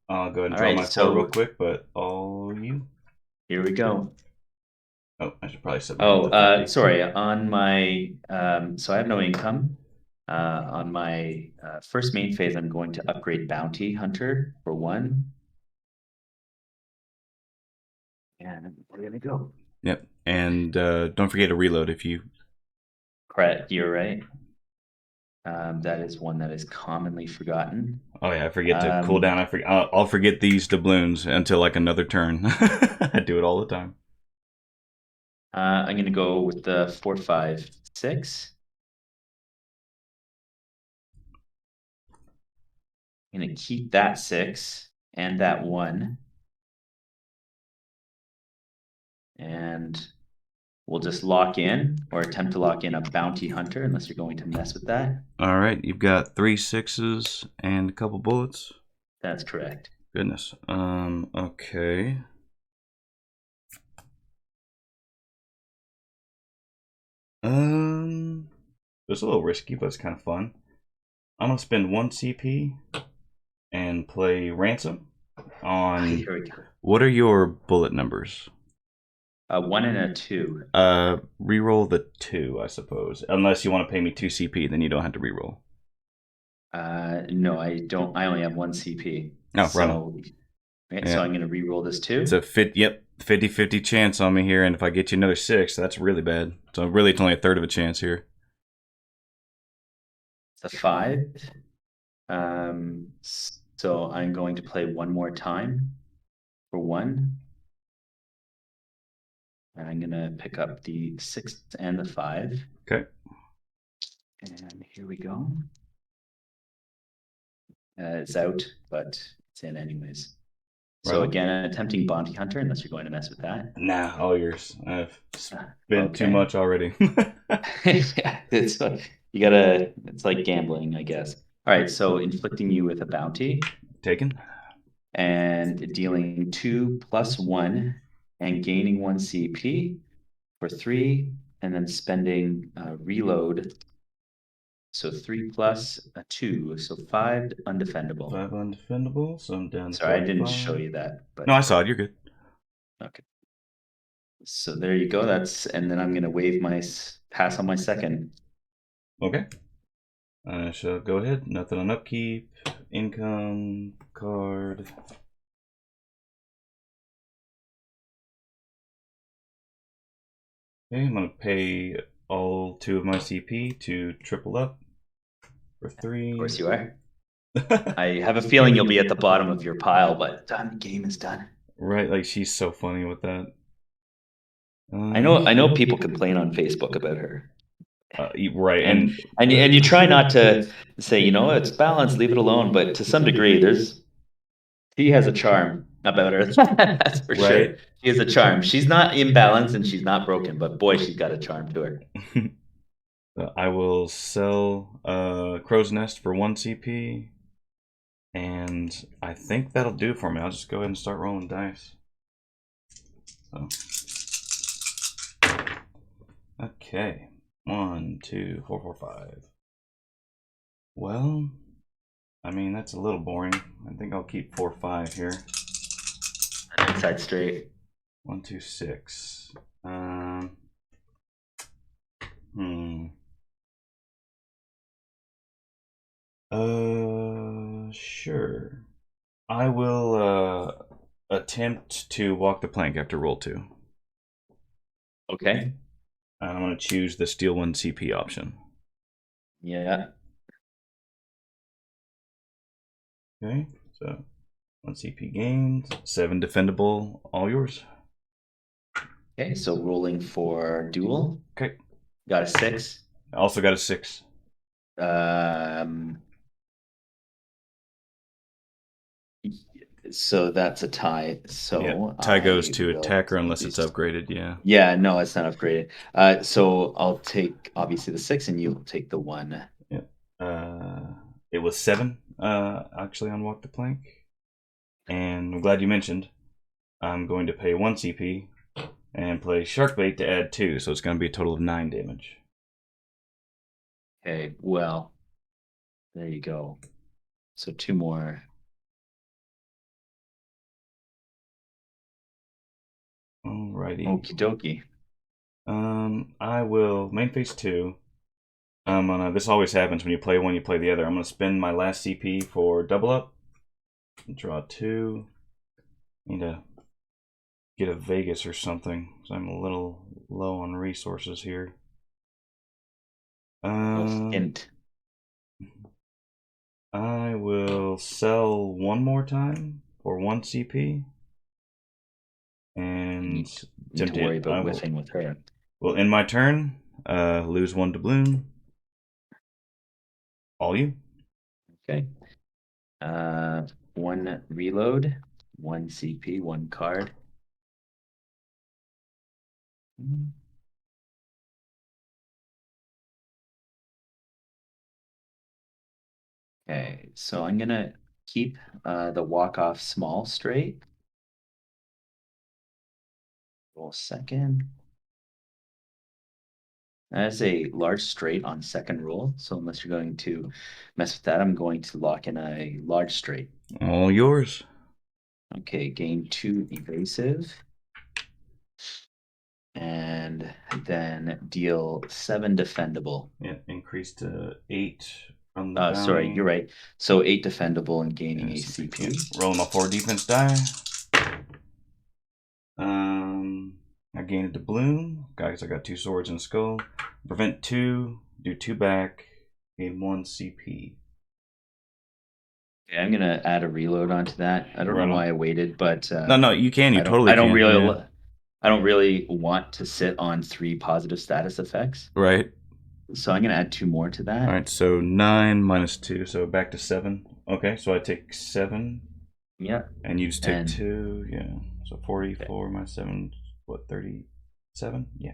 I'll go ahead and All draw right, my 4 real so quick, but all you. here we go. Oh, I should probably set mine Oh, to 50. sorry. On my, so I have no income. On my first main phase, I'm going to upgrade Bounty Hunter for one, and we're gonna go. Yep. And don't forget to reload if you. Correct, you're right. That is one that is commonly forgotten. Oh yeah, I forget to cool Um, down. I'll forget these doubloons until like another turn. I do it all the time. I'm gonna go with the 4, 5, 6. I'm gonna keep that 6 and that 1, and we'll just lock in or attempt to lock in a Bounty Hunter unless you're going to mess with that. All right, you've got 3 6s and a couple bullets. That's correct. Goodness. Okay. It's a little risky, but it's kind of fun. I'm gonna spend 1 CP and play ransom on. Here we go. What are your bullet numbers? A 1 and a 2. Reroll the 2, I suppose. Unless you want to pay me 2 CP, then you don't have to reroll. No, I don't. I only have 1 CP. Oh, right on. So, okay, so Yeah, I'm going to re-roll this it's too. a fit. Yep, 50-50 chance on me here, and if I get you another 6, that's really bad. So really, it's only a third of a chance here. It's a 5. So I'm going to play one more time for 1. And I'm going to pick up the 6 and the 5. Okay. And here we go. It's out, but it's in anyways. Right So on. again, attempting Bounty Hunter, unless you're going to mess with that. Nah, all yours. I've spent too Okay. much already. Yeah, you gotta, it's like gambling, I guess. All right, so inflicting you with a bounty Taken. and dealing 2 + 1 and gaining 1 CP for 3, and then spending reload. So 3 + 2, so 5 undefendable. 5 undefendable, so I'm down to Sorry, I didn't show 45. you that, No, but I saw it. You're good. okay. So there you go. And then I'm gonna wave my pass on my second. Okay. I shall go ahead. Nothing on upkeep. Income card. Okay, I'm gonna pay all 2 of my CP to triple up for Of 3. course you are. I have a feeling you'll be at the bottom of your pile, but done. The game is done. Right, like she's so funny with that. I know people complain on Facebook about her. Right, And and and you try not to say, it's balanced, leave it alone, but to some degree she has a charm about her. That's for sure. right. She has a charm. She's not imbalanced and she's not broken, but boy, she's got a charm to her. I will sell Crow's Nest for 1 CP, and I think that'll do for me. I'll just go ahead and start rolling dice. So. Okay. 1, 2, 4, 4, 5. Well, I mean, that's a little boring. I think I'll keep 4, 5 here. Inside straight. 1, 2, 6. Hmm. Sure. I will attempt to walk the plank after roll 2. Okay. And I'm going to choose the steal 1 CP option. Yeah. Okay, so 1 CP gained, 7 defendable, all yours. Okay, so rolling for duel. Okay, Got a 6. also got a 6. Um, so that's a tie. Yeah, So tie goes I to will attacker take unless it's these. upgraded. Yeah. Yeah, no, it's not upgraded. So I'll take obviously the 6, and you'll take the 1. Yeah. It was 7. Actually on walk the plank, and I'm glad you mentioned. I'm going to pay 1 CP and play shark bait to add 2, so it's going to be a total of 9 damage. Okay, well, there you go. So 2 more. Alrighty. Okie dokie. I will main phase 2. This always happens when you play one, you play the other. I'm gonna spend my last CP for double up. Draw 2. Need to get a Vegas or something, so I'm a little low on resources here. Hint. I will sell one more time for 1 CP. And need to worry about whiffing with her. Well, in my turn, lose 1 doubloon. All you. Okay. 1 reload, 1 CP, 1 card. Okay, so I'm gonna keep the walk-off small straight. Roll second. That is a large straight on second roll, so unless you're going to mess with that, I'm going to lock in a large straight. All yours. Okay, gain 2 evasive. And then deal 7 defendable. Yeah, increase to 8 from the bounty. Sorry, you're right. So 8 defendable and gaining a CP. Rolling my 4 defense die. I gained a doubloon. Guys, I got 2 swords and a skull. Prevent 2, do 2 back, gain 1 CP. Okay, I'm gonna add a reload onto that. I don't know why I waited, but no, you can. You totally can. I don't really want to sit on 3 positive status effects. Right. So I'm gonna add 2 more to that. All right, so 9 minus 2, so back to 7. Okay, so I take 7. Yeah. And you just take 2. Yeah. So 44 minus 7, what, 37? Yeah.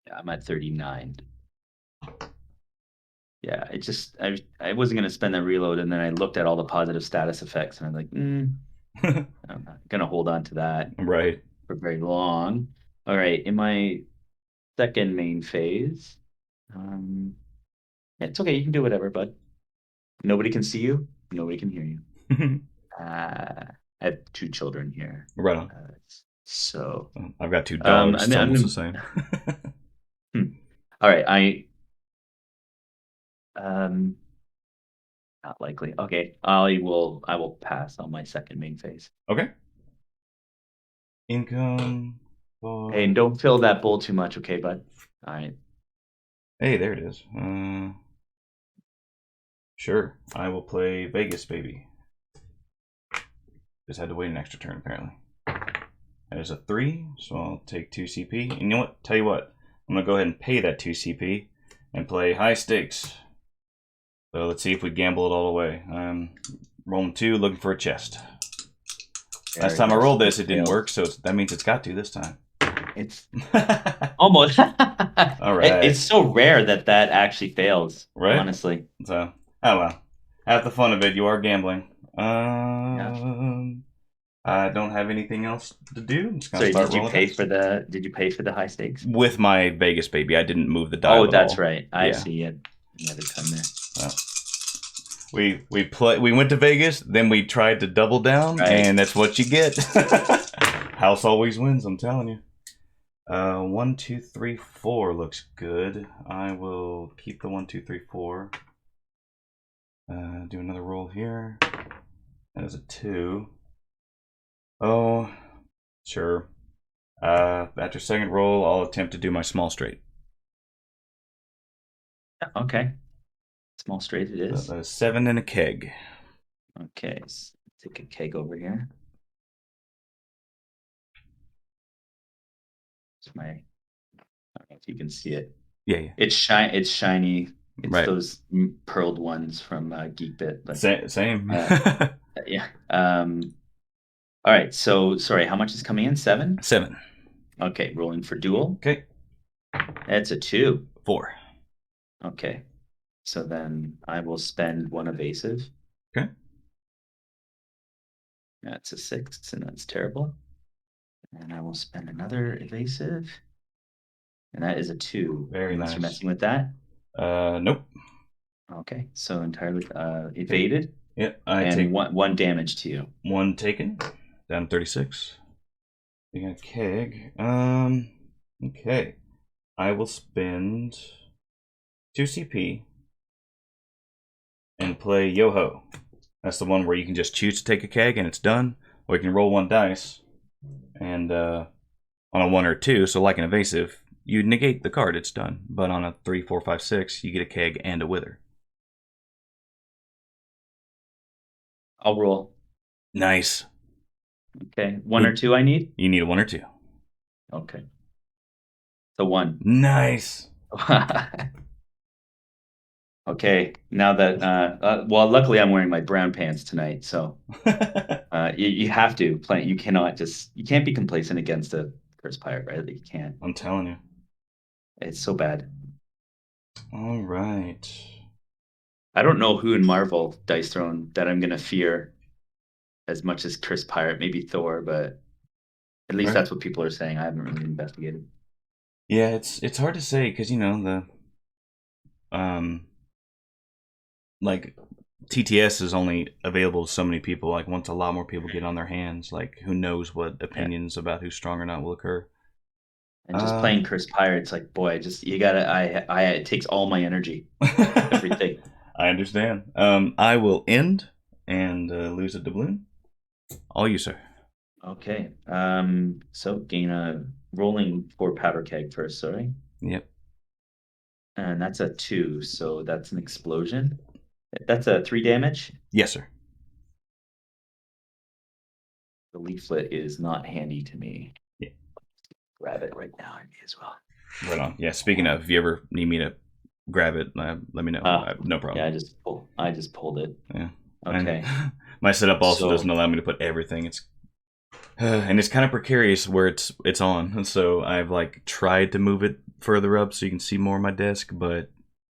Yeah, I'm at 39. Yeah, I wasn't gonna spend that reload, and then I looked at all the positive status effects, and I'm like, I'm not gonna hold on to that right for very long. All right, in my second main phase, it's okay. You can do whatever, bud. Nobody can see you. Nobody can hear you. I have 2 children here. Right on. So I've got 2 dogs. It's almost the same. All right, not likely. Okay, I will pass on my second main phase. Okay. Income. Hey, and don't fill that bowl too much, okay, bud? All right. Hey, there it is. Sure, I will play Vegas, baby. Just had to wait an extra turn, apparently. There's a 3, so I'll take 2 CP. And you know what? Tell you what, I'm gonna go ahead and pay that 2 CP and play high stakes. So let's see if we gamble it all away. I'm rolling 2, looking for a chest. Last time I rolled this, it didn't work, so that means it's got to this time. It's almost. All right. It's so rare that actually fails, right? Honestly. So, oh well. Have the fun of it. You are gambling. I don't have anything else to do. So did you pay for the high stakes? With my Vegas, baby. I didn't move the die. Oh, that's right. I see. You had a ton there. Well, we went to Vegas, then we tried to double down, and that's what you get. House always wins, I'm telling you. 1, 2, 3, 4 looks good. I will keep the 1, 2, 3, 4. Do another roll here. That is a 2. Oh, sure. After second roll, I'll attempt to do my small straight. Okay. Small straight it is. A 7 and a keg. Okay, let's take a keg over here. It's I don't know if you can see it. Yeah. It's shiny. It's those pearled ones from Geekbit. But, same. Yeah. All right. So sorry, how much is coming in? 7? 7. Okay, rolling for duel. Okay. That's a 2. 4. Okay. So then I will spend 1 evasive. Okay. That's a 6, and that's terrible. And I will spend another evasive. And that is a 2. Very Unless nice. You're messing with that? Nope. Okay, so entirely evaded. Yeah, I and take 1 damage to you. 1 taken. Down 36. We got keg. Okay. I will spend 2 CP and play Yo-Ho. That's the one where you can just choose to take a keg and it's done, or you can roll 1 dice and on a 1 or 2, so like an evasive, you negate the card, it's done. But on a 3, 4, 5, 6, you get a keg and a wither. I'll roll. Nice. Okay, 1 or 2 I need? You need a 1 or 2. Okay. So 1. Nice. Okay, now that well, luckily I'm wearing my brown pants tonight, so you have to play. You can't be complacent against a curse pirate, right? You can't. I'm telling you. It's so bad. All right. I don't know who in Marvel Dice Throne that I'm gonna fear as much as Curse Pirate, maybe Thor, but at least Right. that's what people are saying. I haven't really investigated. Yeah, it's hard to say because like TTS is only available to so many people. Like once a lot more people get on their hands, like who knows what Yeah. opinions about who's strong or not will occur. And just playing Curse Pirate, it's like, boy, you gotta. It takes all my energy, everything. I understand. I will end and lose a doubloon. All you, sir. Okay. So gain a rolling for powder keg first. Sorry. Yep. And that's a 2, so that's an explosion. That's a 3 damage. Yes, sir. The leaflet is not handy to me. Yeah. Grab it right now, I may as well. Right on. Yeah. Speaking of, if you ever need me to grab it, let me know. No problem. Yeah, I just pulled it. Yeah. Okay. And my setup also doesn't allow me to put everything. It's and it's kind of precarious where it's on. And so I've like tried to move it further up so you can see more of my desk, but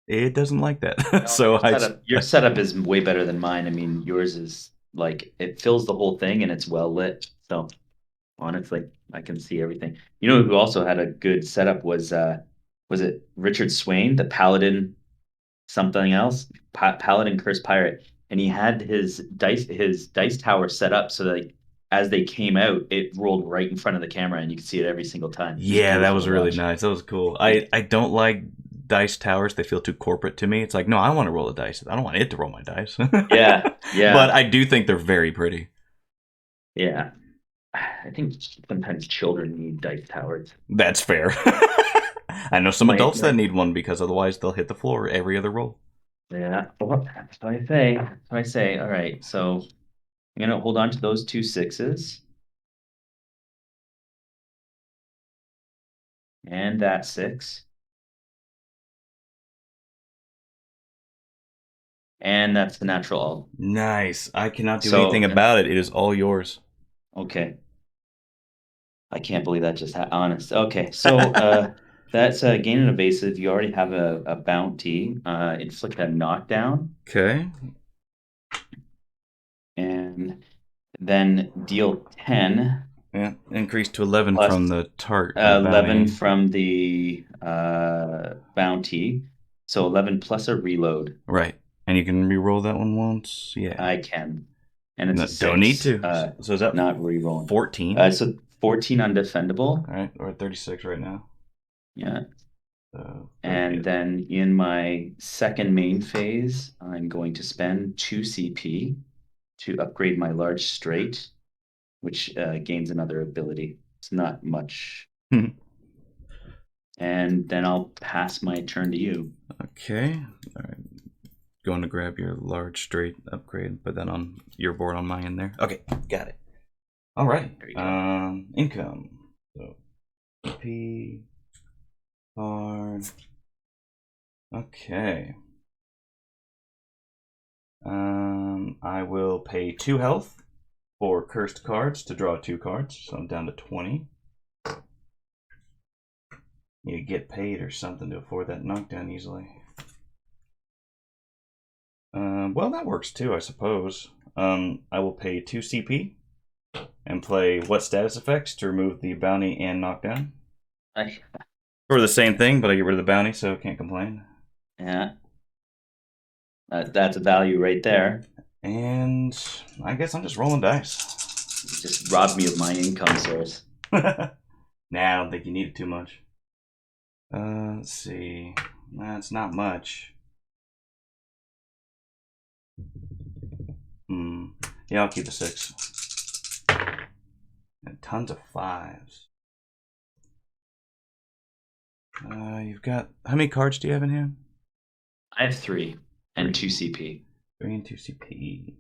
it doesn't like that. No, So your setup is way better than mine. I mean, yours is like it fills the whole thing and it's well lit. So honestly, I can see everything. You know who also had a good setup was it Richard Swain, the Paladin something else, Paladin Curse Pirate, and he had his dice tower set up so that as they came out, it rolled right in front of the camera and you could see it every single time. yeah, that was really nice. That was cool. I don't like dice towers. They feel too corporate to me. It's like, no, I want to roll a dice. I don't want it to roll my dice. Yeah. But I do think they're very pretty. Yeah. I think sometimes children need dice towers. That's fair. I know some adults that need one because otherwise they'll hit the floor every other roll. Yeah, well, that's what I say. That's what I say. All right, so I'm gonna hold on to those 2 6s. And that 6. And that's the natural all. Nice. I cannot do anything about it. It is all yours. Okay. I can't believe that just happened. Honest. Okay, so that's gain an evasive. You already have a bounty. Inflict a knockdown. Okay. And then deal 10. Yeah, increase to 11 plus, from the tart. 11 from the bounty. So 11 plus a reload. Right. And you can re-roll that one once. Yeah. I can. And it's no, a 6. Don't need to. So is that not re-rolling? 14? So 14 undefendable. All right. We're at 36 right now. Yeah. And then in my second main phase, I'm going to spend 2 CP to upgrade my large straight, which gains another ability. It's not much. And then I'll pass my turn to you. Okay. All right. Going to grab your large straight upgrade, put that on your board on my end there. Okay, got it. All right. Income. So P card. Okay. I will pay 2 health for cursed cards to draw 2 cards, so I'm down to 20. You get paid or something to afford that knockdown easily. Well, that works too, I suppose. I will pay 2 CP and play what status effects to remove the bounty and knockdown. For the same thing, but I get rid of the bounty, so can't complain. Yeah. That's a value right there. And I guess I'm just rolling dice. You just robbed me of my income source. Nah, I don't think you need it too much. Let's see. That's not much. Yeah, I'll keep the 6. And tons of 5s. You've got... How many cards do you have in hand? I have 3 and 2 CP. 3 and 2 CP.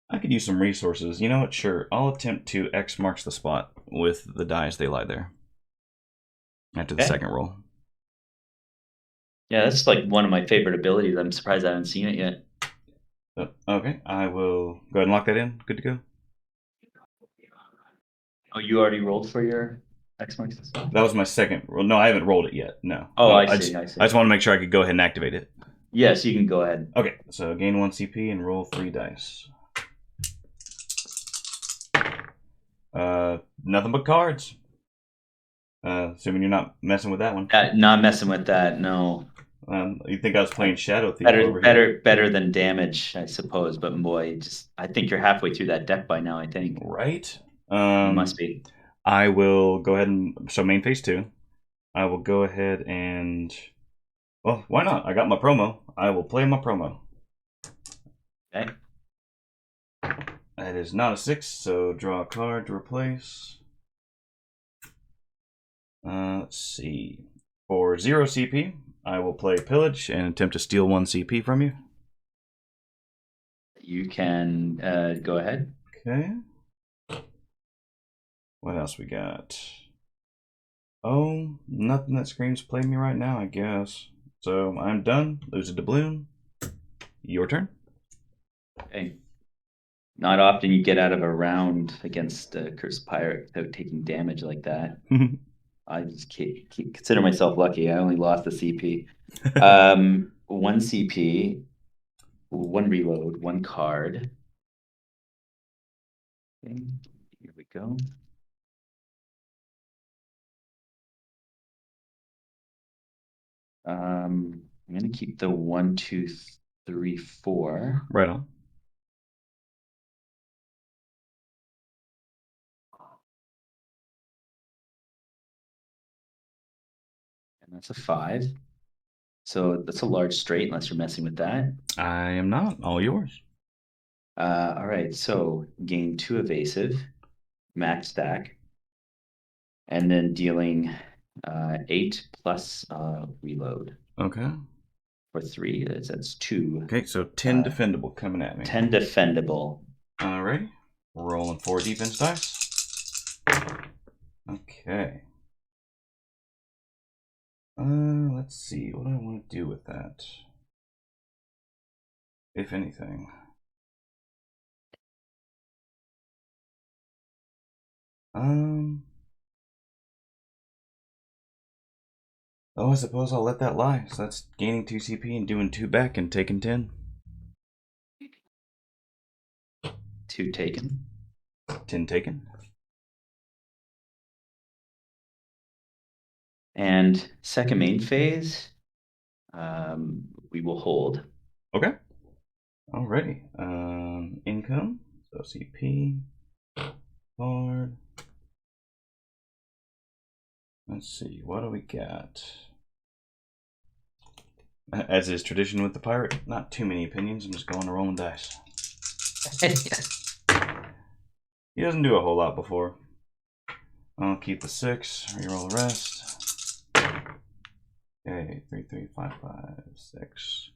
I could use some resources. You know what? Sure. I'll attempt to X marks the spot with the dice they lie there. After the second roll. Yeah, that's like one of my favorite abilities. I'm surprised I haven't seen it yet. Okay, I will go ahead and lock that in. Good to go. Oh, you already rolled for your X marks the spot? That was my second roll. No, I haven't rolled it yet. No. Oh, I see. I just want to make sure I could go ahead and activate it. Yes, you can go ahead. Okay, so gain 1 CP and roll 3 dice. Nothing but cards. Assuming you're not messing with that one. Not messing with that, no. You think I was playing Shadow Thief over here? Better than damage, I suppose. But boy, I think you're halfway through that deck by now. I think. Right. You must be. I will go ahead and main phase 2. I will go ahead and well, why not? I got my promo. I will play my promo. Okay. That is not a 6, so draw a card to replace. Let's see. For 0 CP, I will play Pillage and attempt to steal 1 CP from you. You can go ahead. Okay. What else we got? Oh, nothing that screams play me right now, I guess. So I'm done. Lose a doubloon. Your turn. Okay. Not often you get out of a round against a Cursed Pirate without taking damage like that. I just consider myself lucky. I only lost the CP. 1 CP, 1 reload, 1 card. Okay, here we go. I'm going to keep the 1, 2, 3, 4. Right on. And that's a 5. So that's a large straight unless you're messing with that. I am not. All yours. All right, so gain 2 evasive, max stack, and then dealing 8 plus reload. Okay. For 3, that's 2. Okay, so 10 defendable coming at me. 10 defendable. Alrighty. Rolling 4 defense dice. Okay. Let's see. What do I want to do with that? If anything. Oh, I suppose I'll let that lie. So that's gaining 2 CP and doing 2 back and taking 10. 2 taken. 10 taken. And second main phase, we will hold. Okay. Alrighty. Income. So CP. Card. Let's see. What do we got? As is tradition with the pirate, not too many opinions. I'm just going to rolling dice. He doesn't do a whole lot before. I'll keep the 6. Reroll the rest. Okay, 3, 3, 5, 5, 6.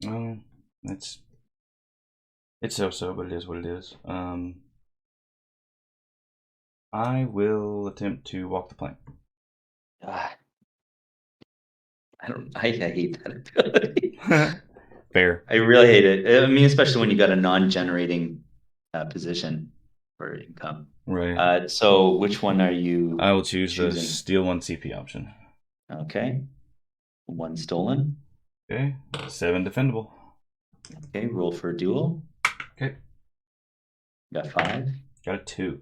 Oh, it's so, but it is what it is. I will attempt to walk the plank. I hate that ability. Fair. I really hate it. I mean, especially when you got a non-generating position for income. Right. So which one are you? I will choose choosing? the steal 1 CP option. Okay. 1 stolen. Okay. 7 defendable. Okay, roll for a duel. Okay. Got 5. Got a 2.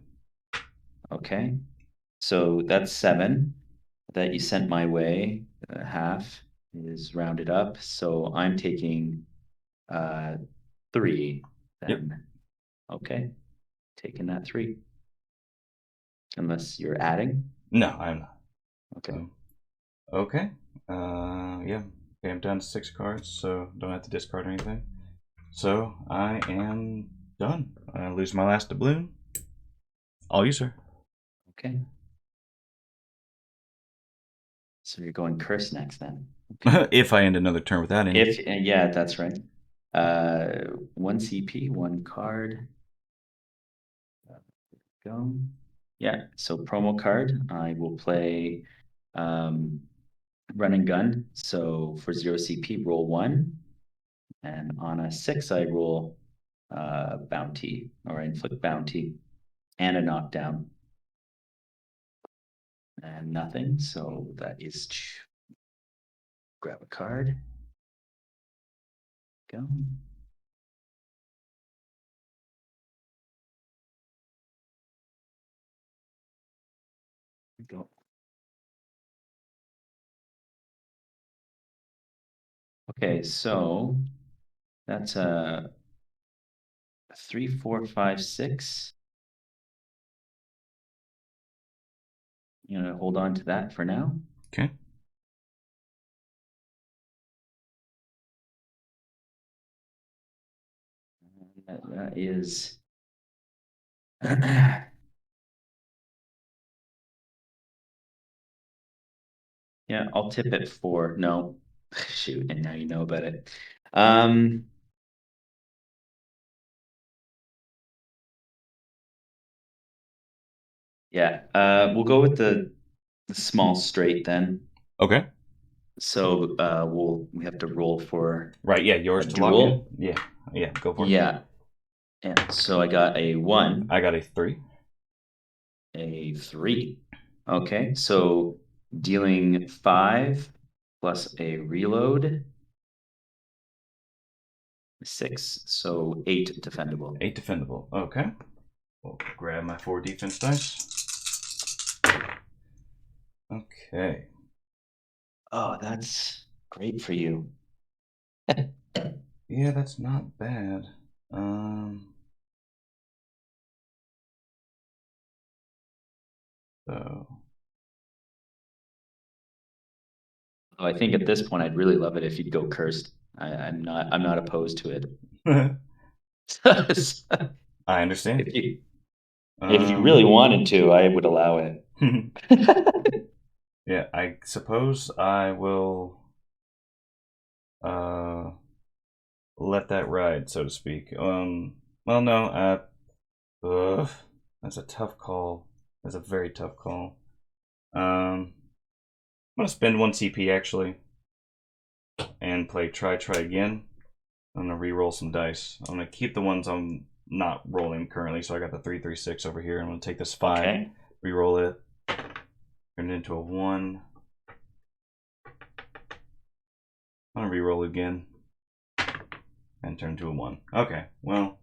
Okay. So that's 7 that you sent my way. Half is rounded up. So I'm taking 3 Yep. then. Okay. Taking that 3. Unless you're adding. No, I'm not. Okay. So, okay. Yeah. Okay, I'm down to 6 cards, so don't have to discard anything. So I am done. I lose my last doubloon. All you, sir. Okay. So you're going curse next then. If I end another turn without any. If yeah, that's right. 1 CP, 1 card. Go. Yeah. So promo card. I will play run and gun. So for 0 CP, roll 1, and on a 6, I roll bounty or inflict bounty and a knockdown. And nothing. So that is grab a card. Go. Go. Okay, so that's a 3, 4, 5, 6. You know, hold on to that for now. Okay. That is yeah, I'll tip it 4. No. Shoot, and now you know about it. Yeah, we'll go with the small straight then. Okay. So we have to roll for Right, yeah, a yours to lock in? duel. Yeah. Yeah, go for it. Yeah. And so I got a 1, I got a 3. a 3. Okay, so dealing 5 plus a reload, 6, so 8 defendable. 8 defendable. Okay. We'll grab my 4 defense dice. Okay. Oh, that's great for you. Yeah, that's not bad. So Oh, I think at this point I'd really love it if you'd go cursed. I'm not opposed to it. I understand. If you really wanted to, I would allow it. Yeah, I suppose I will uh let that ride, so to speak. Well, no, that's a tough call. That's a very tough call. I'm gonna spend 1 CP actually and play try again. I'm gonna re-roll some dice. I'm gonna keep the ones I'm not rolling currently. So I got the 3, 3, 6 over here. I'm gonna take this 5, Okay. re-roll it, turn it into a 1. I'm gonna re-roll again and turn to a 1. Okay, well,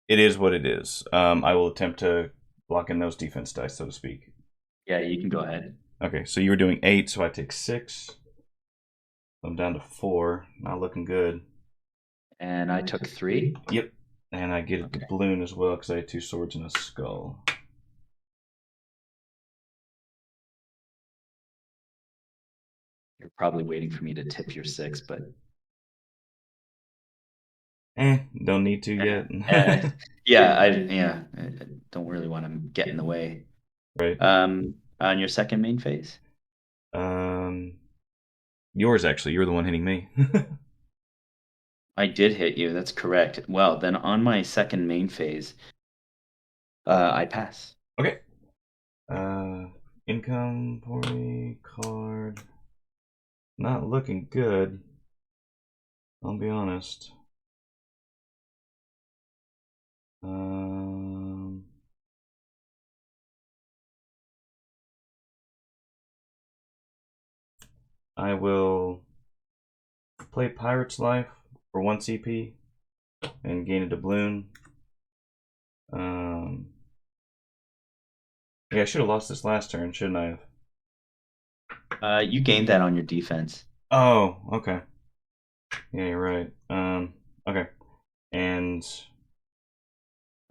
it is what it is. I will attempt to block in those defense dice, so to speak. Yeah, you can go ahead. Okay, so you were doing 8, so I take 6. I'm down to 4. Not looking good. And I took 3. Yep. And I get a Okay. doubloon as well because I had 2 swords and a skull. You're probably waiting for me to tip your 6, but Don't need to yet. yeah, I don't really want to get in the way. Right. On your second main phase? Um, yours actually. You're the one hitting me. I did hit you, that's correct. Well, then on my second main phase, I pass. Okay. Income, party, card. Not looking good. I'll be honest. Um, I will play Pirate's Life for 1 CP and gain a doubloon. Yeah, I should have lost this last turn, shouldn't I have? You gained that on your defense. Oh, okay. Yeah, you're right. Okay. And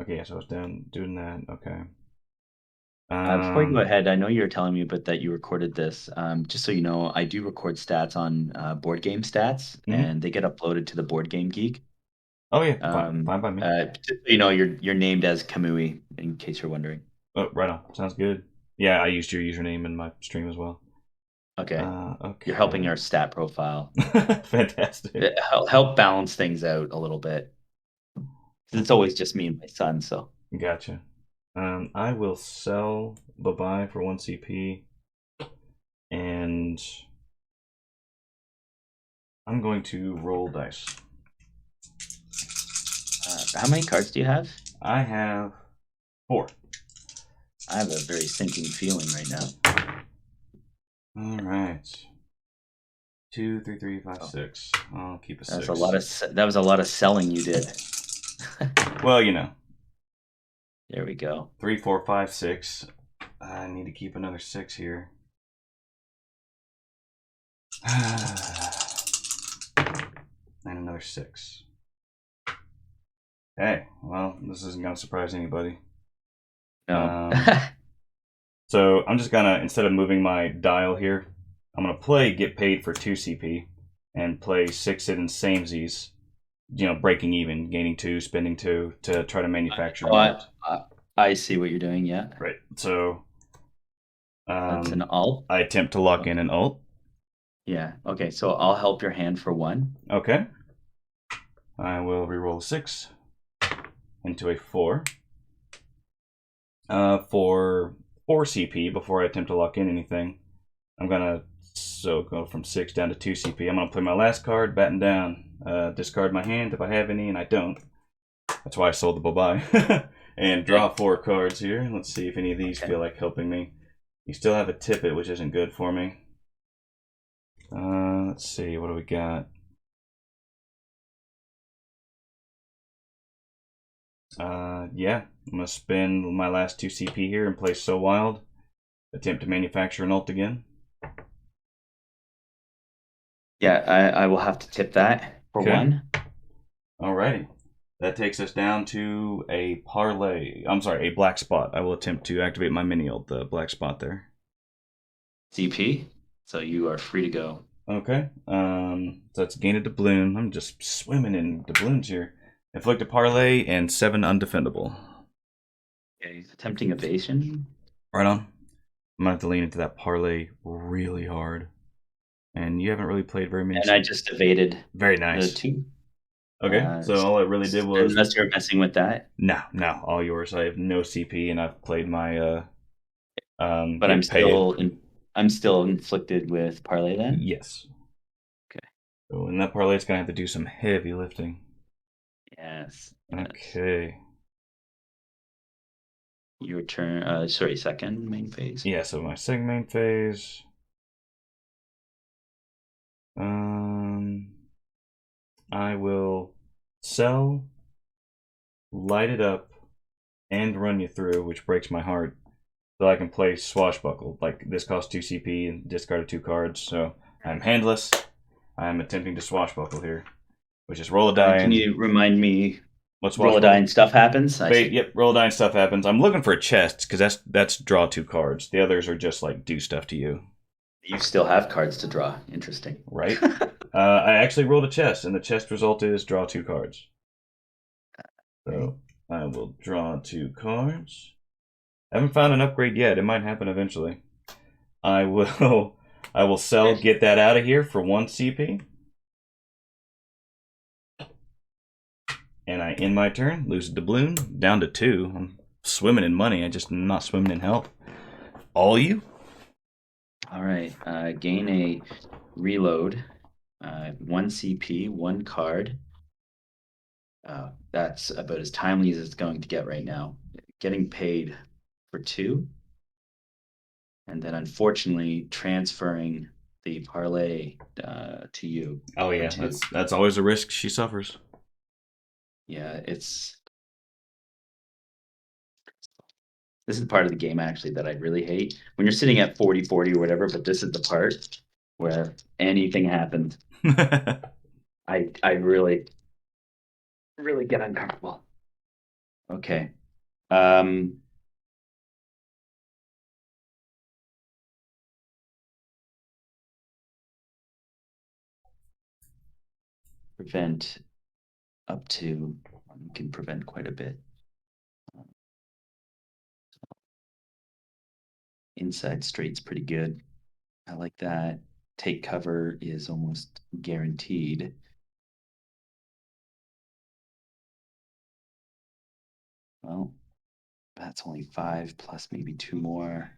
okay, so I was down doing that. Okay. Before you go ahead, I know you were telling me but that you recorded this. Just so you know, I do record stats on board game stats, Mhm. and they get uploaded to the Board Game Geek. Oh yeah, fine by me. Just so you know, you're named as Kamui, in case you're wondering. Oh, right on. Sounds good. Yeah, I used your username in my stream as well. Okay, you're helping Okay. our stat profile. Fantastic. Help balance things out a little bit. 'Cause it's always just me and my son, so. Gotcha. I will sell bye-bye for 1 CP, and I'm going to roll dice. How many cards do you have? I have 4. I have a very sinking feeling right now. All right. 2, 3, 3, 5, 6. I'll keep a 6. That was a lot of selling you did. Well, you know. There we go. 3, 4, 5, 6. I need to keep another 6 here. And another 6. Hey, well, this isn't going to surprise anybody. No. So I'm just gonna, instead of moving my dial here, I'm gonna play get paid for 2 CP and play 6 it and samesies, breaking even, gaining 2, spending 2 to try to manufacture an alt. I see what you're doing, yeah. Right. So That's an alt. I attempt to lock in an alt. Yeah. Okay, so I'll help your hand for 1. Okay. I will reroll a 6 into a 4. For 4 CP before I attempt to lock in anything, I'm gonna go from 6 down to 2 CP. I'm gonna play my last card, batten down, discard my hand if I have any, and I don't. That's why I sold the bye-bye. And draw 4 cards here. Let's see if any of these feel like helping me. You still have a tippet, which isn't good for me. Let's see, what do we got? Yeah, I'm gonna spend my last 2 CP here and play So Wild. Attempt to manufacture an ult again. Yeah, I will have to tip that for 1. Alrighty. That takes us down to a parlay. I'm sorry, a black spot. I will attempt to activate my mini ult, the black spot there. CP, so you are free to go. Okay. So that's gain a doubloon. I'm just swimming in doubloons here. Inflict a parlay and 7 undefendable. Okay, attempting evasion. Right on. I'm gonna have to lean into that parlay really hard. And you haven't really played very many. And I just evaded. Very nice. The 2. Okay, so all it really did was. Unless you're messing with that. No, all yours. I have no CP, and I've played my. But I'm still inflicted with parlay then. Yes. Okay. So in that parlay, it's gonna have to do some heavy lifting. Yes. Okay. Your turn. Sorry, second main phase. Yeah. So my second main phase. I will sell, light it up, and run you through, which breaks my heart. So I can play Swashbuckle. Like, this costs 2 CP and discarded 2 cards, so I'm handless. I'm attempting to Swashbuckle here, which is roll a die. Can you remind me what's roll a die and stuff happens? Yep, roll a die and stuff happens. I'm looking for a chest, because that's draw 2 cards. The others are just, like, do stuff to you. You still have cards to draw. Interesting. Right? I actually rolled a chest, and the chest result is draw 2 cards. So I will draw 2 cards. I haven't found an upgrade yet. It might happen eventually. I will sell, get that out of here for 1 CP. And I end my turn, lose a doubloon, down to 2. I'm swimming in money. I just am not swimming in health. All you? All right. Gain a reload. 1 CP, 1 card. That's about as timely as it's going to get right now. Getting paid for 2. And then unfortunately transferring the parlay to you. Oh For yeah, two. that's always a risk she suffers. Yeah, this is part of the game actually that I really hate. When you're sitting at 40-40 or whatever, but this is the part where anything happens. I really, really get uncomfortable. Okay. Prevent up to, you can prevent quite a bit. Inside straight's pretty good. I like that. Take cover is almost guaranteed. Well, that's only 5 plus maybe 2 more.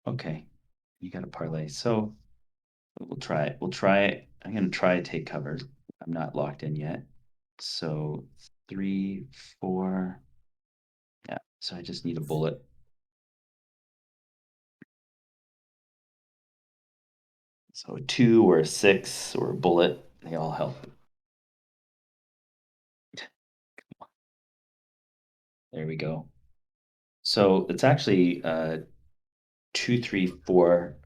Okay, you got a parlay. So we'll try it. We'll try it. I'm gonna try to take cover. I'm not locked in yet. So 3, 4. Yeah. So I just need a bullet. So a 2 or a 6 or a bullet, they all help. There we go. So it's actually 2, 3, 4,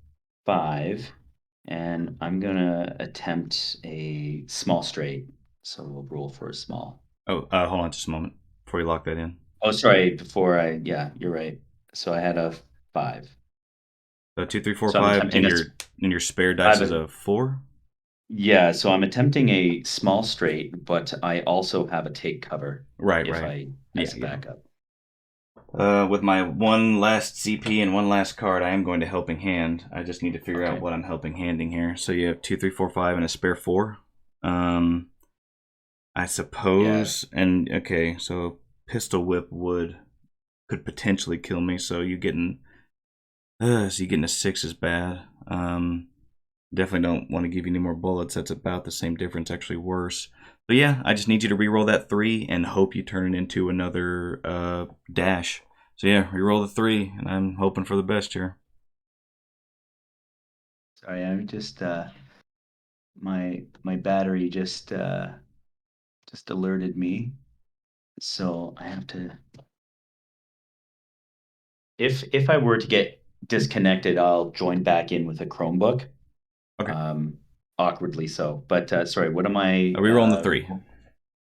5, and I'm gonna attempt a small straight. So we'll roll for a small. Oh, hold on just a moment before you lock that in. Oh, sorry. Yeah, you're right. So I had a 5. So 2, 3, 4, So I'm 5, attempting and your spare I dice have is a a 4. yeah. So I'm attempting a small straight, but I also have a take cover Right, if right. I Yeah, as a yeah. backup. With my one last CP and one last card, I am going to helping hand. I just need to figure out Okay. what I'm helping handing here. So you have 2, 3, 4, 5, and a spare 4. Um, I Yeah. suppose, and okay, so pistol whip could potentially kill me. So you getting a 6 is bad. Definitely don't want to give you any more bullets. That's about the same difference, actually worse. But yeah, I just need you to re-roll that 3 and hope you turn it into another dash. So yeah, re-roll the 3, and I'm hoping for the best here. Sorry, I'm just my battery just alerted me. So I have to if I were to get disconnected, I'll join back in with a Chromebook. Okay, Um Awkwardly so. But sorry, what am I re-rolling the 3.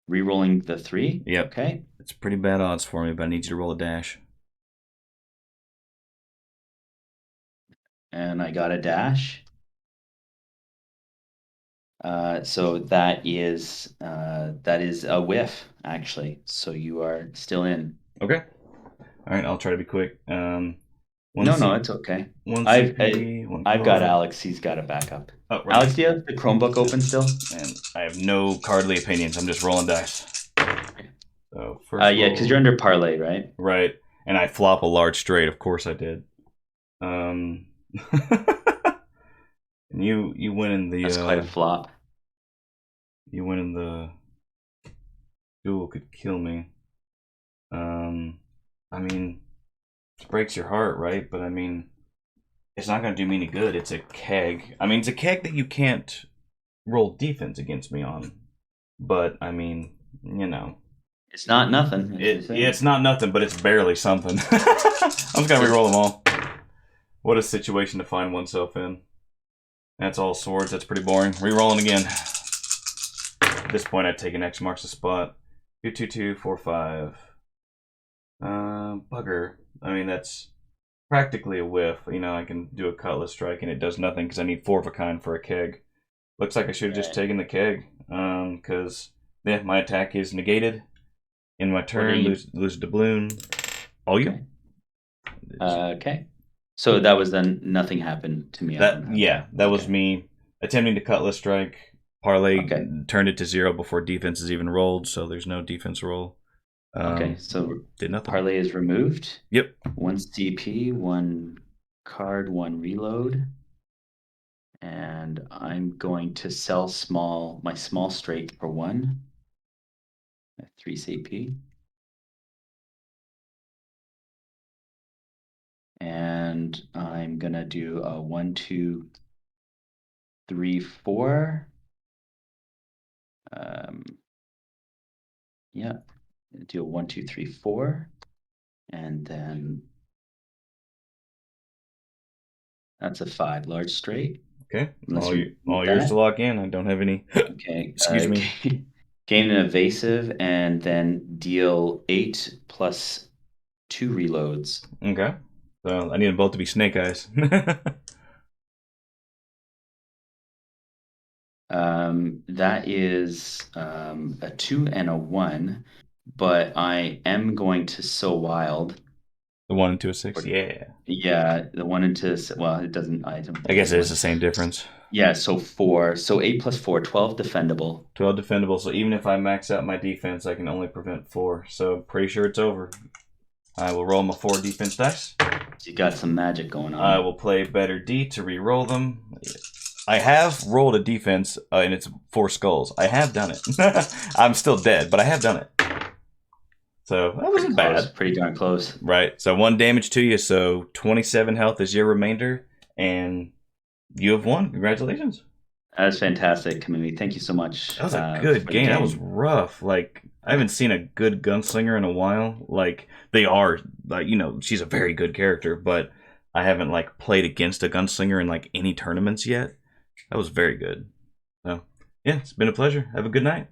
re-rolling the 3? Yep, Okay. it's pretty bad odds for me, but I need you to roll a dash. And I got a dash. So that is a whiff, actually. So you are still in. Okay, all right, I'll try to be quick. One No, no, C, it's okay. one I've CP, one I've got card. Alex. He's got a backup. Oh, right Alex, here. do you have the Chromebook open still? And I have no cardly opinions. I'm just rolling dice. So first Yeah, because you're roll, under parlay, right? right, and I flop a large straight. Of course I did. Um, and you win in That's quite a flop. the duel could kill me. Um, I mean, it breaks your heart, right? But I mean, it's not gonna do me any good. It's a keg. I mean, it's a keg that you can't roll defense against me on. But I mean, you know, It's not nothing, as they yeah, say. it's not nothing, but it's barely something. I'm just gonna re-roll them all. What a situation to find oneself in. That's all swords. That's pretty boring. Re-rolling again. At this point, I'd take an X marks the spot. 2, 2, 2, 4, 5. Bugger. I mean, that's practically a whiff. You know, I can do a cutlass strike and it does nothing because I need 4 of a kind for a keg. Looks like I should have just Right. taken the keg. Because yeah, my attack is negated. In my What are turn, you? lose a doubloon. All you. Okay. Okay. So that was then nothing happened to me. I don't have to. That was Okay. me attempting to cutlass strike. Parlay Okay. turned it to 0 before defense is even rolled, so there's no defense roll. Okay. So Did nothing. parlay is removed. Yep. 1 CP, 1 card, 1 reload. And I'm going to sell my small straight for 1 at 3 CP. And I'm gonna do a 1, 2, 3, 4. Yeah, deal 1, 2, 3, 4, and then that's a 5 large straight. Okay. Let's remove All yours to that. lock in. I don't have any. Okay. Excuse me. Gain an evasive and then deal 8 plus 2 reloads. Okay. So I need them both to be snake eyes. That is a 2 and a 1, but I am going to sow wild. The 1 and 2 of 6. Yeah. Yeah, the 1 into, well, it doesn't, I don't I think guess it it is would. the same difference. Yeah, so 4. So 8 plus 4, 12 defendable. 12 defendable. So even if I max out my defense, I can only prevent 4. So pretty sure it's over. I will roll my 4 defense dice. You got some magic going on. I will play better D to re-roll them. I have rolled a defense, and it's 4 skulls. I have done it. I'm still dead, but I have done it. So that wasn't bad. Pretty darn close. Right. So 1 damage to you. So 27 health is your remainder, and you have won. Congratulations. That's fantastic, Kamui. Thank you so much. That was a good game. That was rough. Like, I haven't seen a good gunslinger in a while. Like, they are, like, you know, she's a very good character, but I haven't, like, played against a gunslinger in, like, any tournaments yet. That was very good. So, yeah, it's been a pleasure. Have a good night.